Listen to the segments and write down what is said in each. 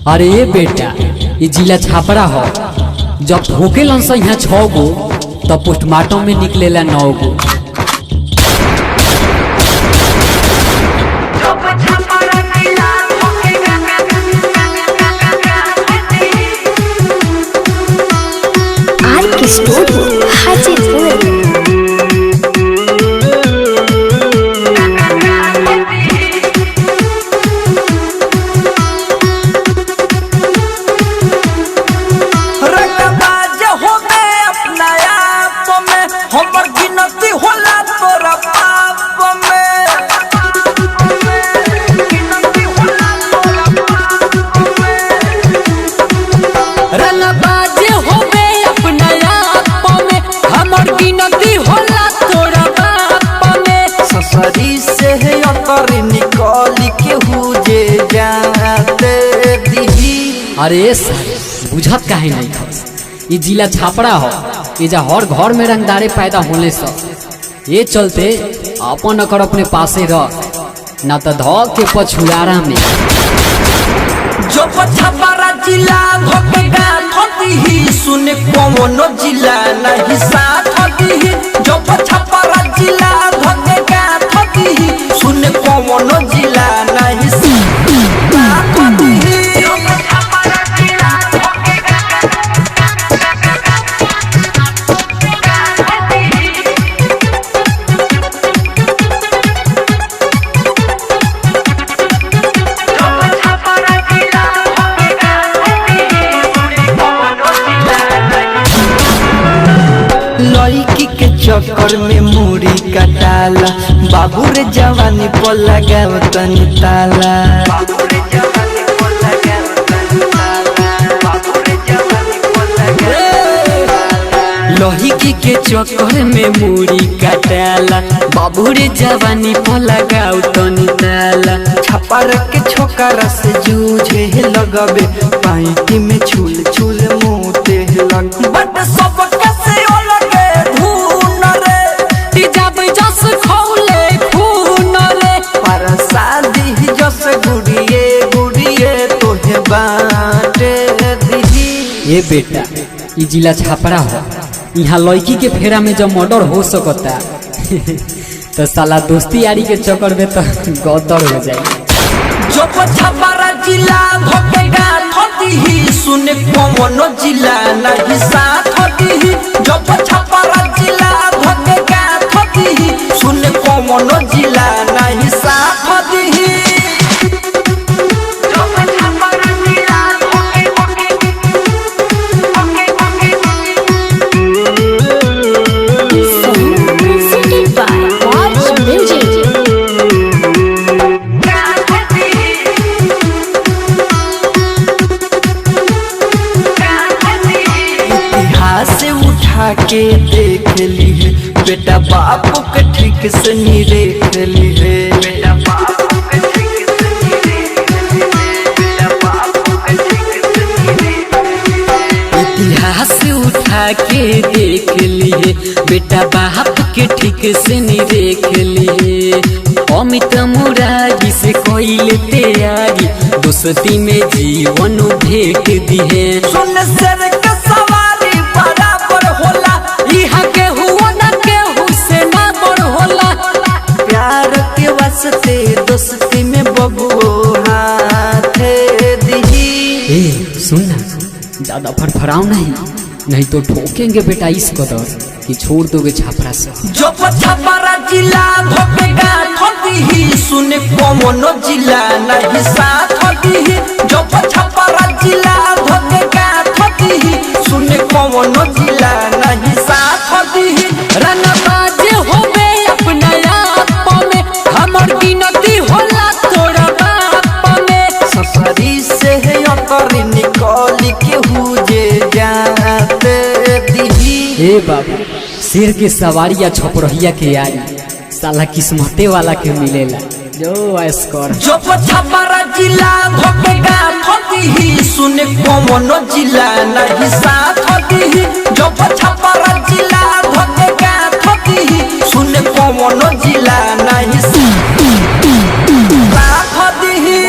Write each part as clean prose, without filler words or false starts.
अरे बेटा ये जिला छापरा हो। जब ठोके लंस यहाँ 6 गो तब पोस्टमार्टम में निकलेला 9 गो। अरे बुझत काहे नहीं था। ये जिला छापरा हो। ये जा हर घर में रंगदारे पैदा होने सब। ये चलते अपन अकर अपने पासे रह ना तो ध के पछुआरा में जो छापरा जिला धोकेगा थोती ही सुने कोनो जिला नहीं साथ होती ही। जो छापरा जिला धोकेगा थोती ही सुने कोनो जिला नहीं साथ होती ही। लड़की के चक्कर में मुड़ी कटाला बाबू रे जवानी पर लगाव तनी ताला। लड़की के चक्कर में मुड़ी कटाला बाबू रे जवानी पर लगाव तनी ताला। छापर के छोकरा से जूझे लगबे पाइटी में छुल छुल मुते लग बट सब ये बेटा ये जिला छापरा हो। यहाँ लड़की के फेरा में जब मर्डर हो सकता तो साला दोस्ती यारी के चक्कर में तो गदर हो जाए। जो छापरा जिला धोकेगा थोती ही सुने कोनो जिला नहीं साथ होती ही। जो छापरा जिला धोकेगा थोती ही सुने कोनो जिला नहीं साथ होती ही। के देख ली है बेटा बापू के ठीक से नहीं देख ली है। बेटा बापू के ठीक से नहीं देख ली है। बेटा बापू के ठीक से नहीं देख ली है। इतिहास उठा के देख ली है बेटा बाप के ठीक से नहीं देख ली है। अमित मुरारी से कोई लेते यारी दोस्ती में जीवन भेंट दी है। सुन सर का सवारी बराबर होला यहाँ के हुआ ना के हुसे ना बड़ होला। प्यार के वास्ते दोस्ती में बबुओ हाथ दी। ए सुन ना ज्यादा फड़फड़ाओ नहीं तो ठोकेंगे बेटा इस कदर कि छोड़ दोगे छापरा से। जो छापरा जिला धोकेगा थोती ही सुने कोनो जिला नहीं साथ होती ही। जो छापरा जिला धोकेगा थोती ही सुने कोनो जिला नहीं साथ होती ही। रंगबाज होबे अपना आप में हमर गिनती होला तोरा बाप में। ससुरी से है अतर निकल के हुजे जाते दी। ए बाबू शेर के सवारी या छपरहिया के आई साला किस्मते वाला के मिलेला जो ऐस कर। जो छापरा जिला धोकेगा थोती ही सुने कोनो जिला नहीं साथ होती ही। जो छापरा जिला धोकेगा थोती ही सुने कोनो जिला नहीं साथ होती ही।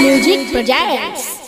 Music projects.